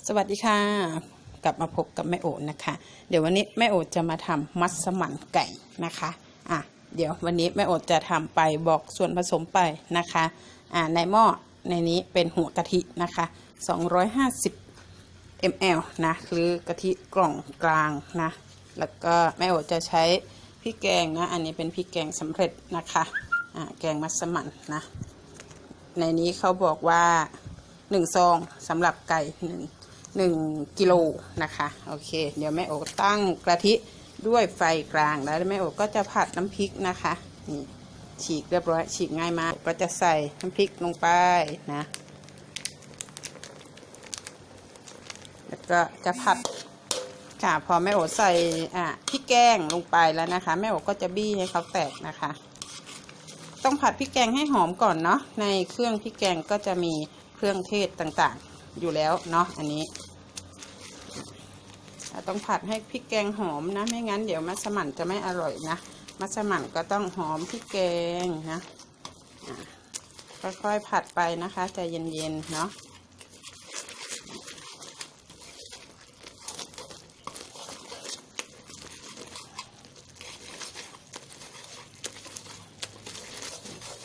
สวัสดีค่ะกลับมาพบกับแม่โอนะคะเดี๋ยววันนี้แม่โอจะมาทำมัสมั่นไก่นะคะเดี๋ยววันนี้แม่โอจะทำไปบอกส่วนผสมไปนะคะในหม้อในนี้เป็นหัวกะทินะคะ250 ml นะหรือกะทิกล่องกลางนะแล้วก็แม่โอจะใช้พริกแกงนะอันนี้เป็นพริกแกงสำเร็จนะคะแกงมัสมั่นนะในนี้เขาบอกว่า1 ซองสำหรับไก่1 กิโลนะคะโอเคเดี๋ยวแม่โอตั้งกะทิด้วยไฟกลางแล้วแม่โอก็จะผัดน้ำพริกนะคะนี่ฉีกเรียบร้อยฉีกง่ายมากก็จะใส่น้ำพริกลงไปนะแล้วก็จะผัดค่ะพอแม่โอใส่พริกแกงลงไปแล้วนะคะแม่โอก็จะบี้ให้เขาแตกนะคะต้องผัดพริกแกงให้หอมก่อนเนาะในเครื่องพริกแกงก็จะมีเครื่องเทศต่างๆอยู่แล้วเนาะอันนี้ต้องผัดให้พริกแกงหอมนะไม่งั้นเดี๋ยวมัสมั่นจะไม่อร่อยนะมัสมั่นก็ต้องหอมพริกแกงนะค่อยๆผัดไปนะคะใจเย็นๆเนาะ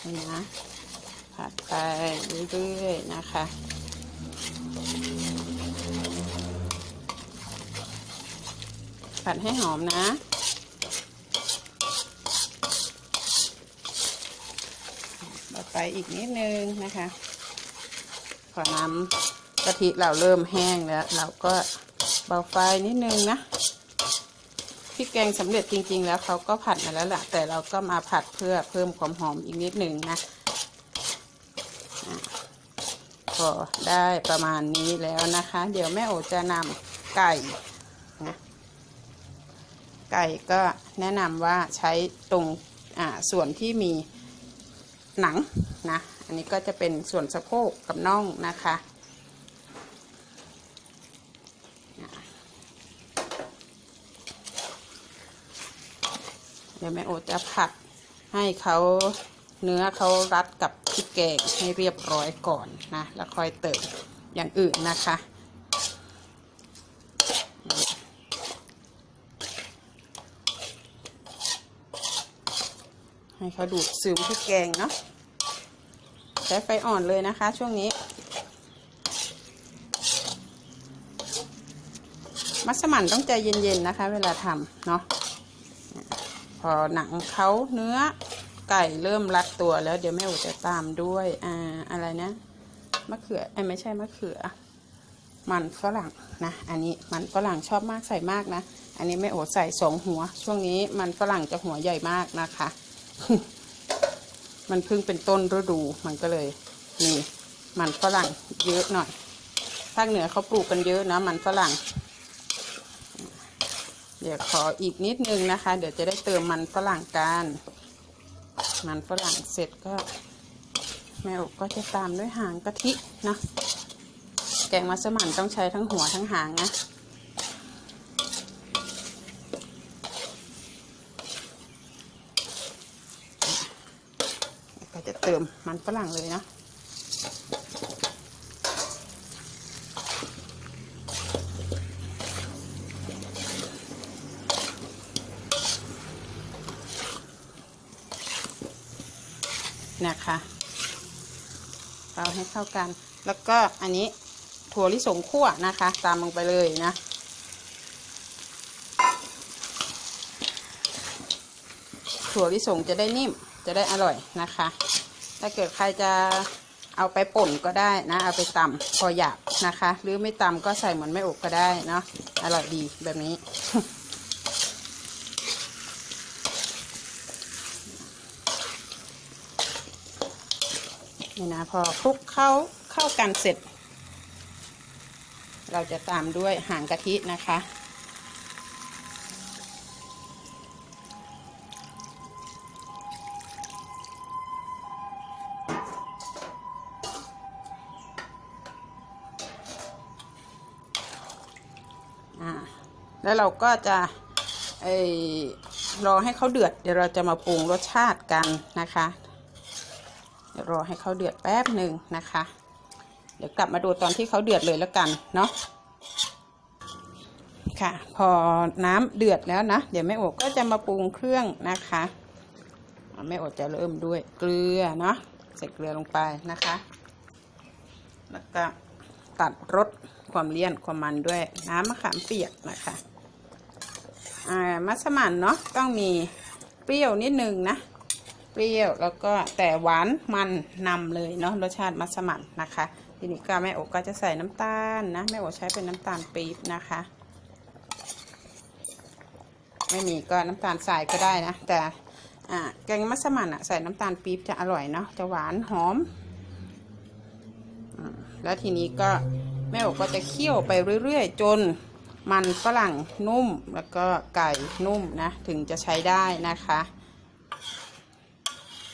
นี่นะผัดไปเรื่อยๆนะคะผัดให้หอมนะต่อไปอีกนิดนึงนะคะพอน้ำกะทิเราเริ่มแห้งแล้วเราก็เบาไฟนิดนึงนะพริกแกงสำเร็จจริงๆแล้วเขาก็ผัดมาแล้วแหละแต่เราก็มาผัดเพื่อเพิ่มความหอมอีกนิดนึงนะพอได้ประมาณนี้แล้วนะคะเดี๋ยวแม่โอจะนำไก่นะไก่ก็แนะนำว่าใช้ตรงส่วนที่มีหนังนะอันนี้ก็จะเป็นส่วนสะโพกกับน่องนะคะเดี๋ยวแม่โอจะผัดให้เขาเนื้อเขารัดกับพริกแกงให้เรียบร้อยก่อนนะแล้วค่อยเติมอย่างอื่นนะคะให้เขาดูดซึมพริกแกงเนาะใช้ไฟอ่อนเลยนะคะช่วงนี้มัสมั่นต้องใจเย็นๆนะคะเวลาทำเนาะพอหนังเขาเนื้อไก่เริ่มรัดตัวแล้วเดี๋ยวแม่โอจะตามด้วยอะไรนะมะเขือไม่ใช่มะเขือมันฝรั่งนะอันนี้มันฝรั่งชอบมากใส่มากนะอันนี้แม่โอใส่2 หัวช่วงนี้มันฝรั่งจะหัวใหญ่มากนะคะ มันเพิ่งเป็นต้นฤดูมันก็เลยนี่มันฝรั่งเยอะหน่อยภาคเหนือเขาปลูกกันเยอะนะมันฝรั่งเดี๋ยวขออีกนิดนึงนะคะเดี๋ยวจะได้เติมมันฝรั่งกันมันฝรั่งเสร็จก็แม่ก็จะตามด้วยหางกะทินะแกงมัสมั่นต้องใช้ทั้งหัวทั้งหางนะก็จะเติมมันฝรั่งเลยนะนะคะเราให้เข้ากันแล้วก็อันนี้ถั่วลิสงคั่วนะคะตามลงไปเลยนะถั่วลิสงจะได้นิ่มจะได้อร่อยนะคะถ้าเกิดใครจะเอาไปป่นก็ได้นะเอาไปตำพอหยาบนะคะหรือไม่ตำก็ใส่เหมือนไม่อบก็ได้เนาะอร่อยดีแบบนี้ นี่นะพอคลุกเข้ากันเสร็จเราจะตามด้วยหางกะทินะคะแล้วเราก็จะรอให้เขาเดือดเดี๋ยวเราจะมาปรุงรสชาติกันนะคะเดี๋ยวรอให้เขาเดือดแป๊บหนึ่งนะคะเดี๋ยวกลับมาดูตอนที่เขาเดือดเลยแล้วกันเนาะ ค่ะพอน้ำเดือดแล้วนะเดี๋ยวแม่โอก็จะมาปรุงเครื่องนะคะแม่โอจะเริ่มด้วยเกลือเนาะใส่เกลือลงไปนะคะแล้วก็ตัดรสความเลี่ยนความมันด้วยน้ำมะขามเปียกนะคะมัสมั่นเนาะต้องมีเปรี้ยวนิดนึงนะเปรี้ยวแล้วก็แต่หวานมันนำเลยเนาะรสชาติมัสมั่นนะคะทีนี้ก็แม่โอก็จะใส่น้ำตาลนะแม่โอใช้เป็นน้ำตาลปี๊บนะคะไม่มีก็น้ำตาลทรายก็ได้นะแต่แกงมัสมั่นใส่น้ำตาลปี๊บจะอร่อยเนาะจะหวานหอมแล้วทีนี้ก็แม่โอก็จะเคี่ยวไปเรื่อยๆจนมันฝรั่งนุ่มแล้วก็ไก่นุ่มนะถึงจะใช้ได้นะคะ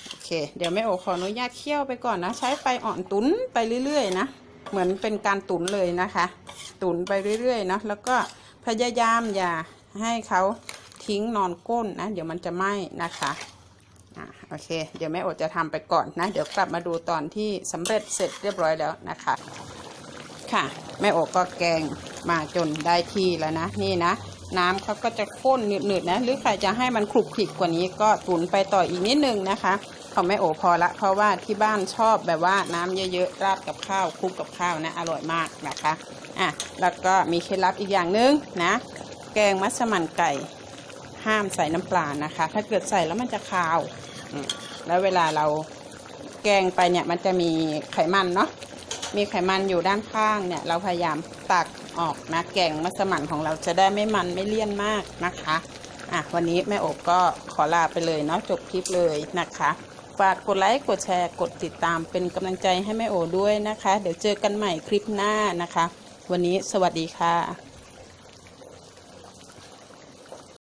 โอเคเดี๋ยวแม่โอขออนุญาตเคี่ยวไปก่อนนะใช้ไฟอ่อนตุ๋นไปเรื่อยๆนะเหมือนเป็นการตุ๋นเลยนะคะตุ๋นไปเรื่อยๆนะแล้วก็พยายามอย่าให้เขาทิ้งนอนก้นนะเดี๋ยวมันจะไหม้นะคะโอเคเดี๋ยวแม่โอจะทำไปก่อนนะเดี๋ยวกลับมาดูตอนที่สำเร็จเสร็จเรียบร้อยแล้วนะคะค่ะแม่โอก็แกงมาจนได้ที่แล้วนะนี่นะน้ำเขาก็จะข้นหนืดๆนะหรือใครจะให้มันคลุกคลิกกว่านี้ก็ตุ๋นไปต่ออีกนิดนึงนะคะของแม่โอพอละเพราะว่าที่บ้านชอบแบบว่าน้ำเยอะๆราดกับข้าวคลุกกับข้าวนะอร่อยมากนะคะแล้วก็มีเคล็ดลับอีกอย่างนึงนะแกงมัสมั่นไก่ห้ามใส่น้ำปลานะคะถ้าเกิดใส่แล้วมันจะคาวแล้วเวลาเราแกงไปเนี่ยมันจะมีไขมันเนาะมีไขมันอยู่ด้านข้างเนี่ยเราพยายามตักออกนะแกงมัสมั่นของเราจะได้ไม่มันไม่เลี่ยนมากนะคะวันนี้แม่โอบก็ขอลาไปเลยเนาะจบคลิปเลยนะคะฝากกดไลค์กดแชร์กดติดตามเป็นกำลังใจให้แม่โอด้วยนะคะเดี๋ยวเจอกันใหม่คลิปหน้านะคะวันนี้สวัสดีค่ะ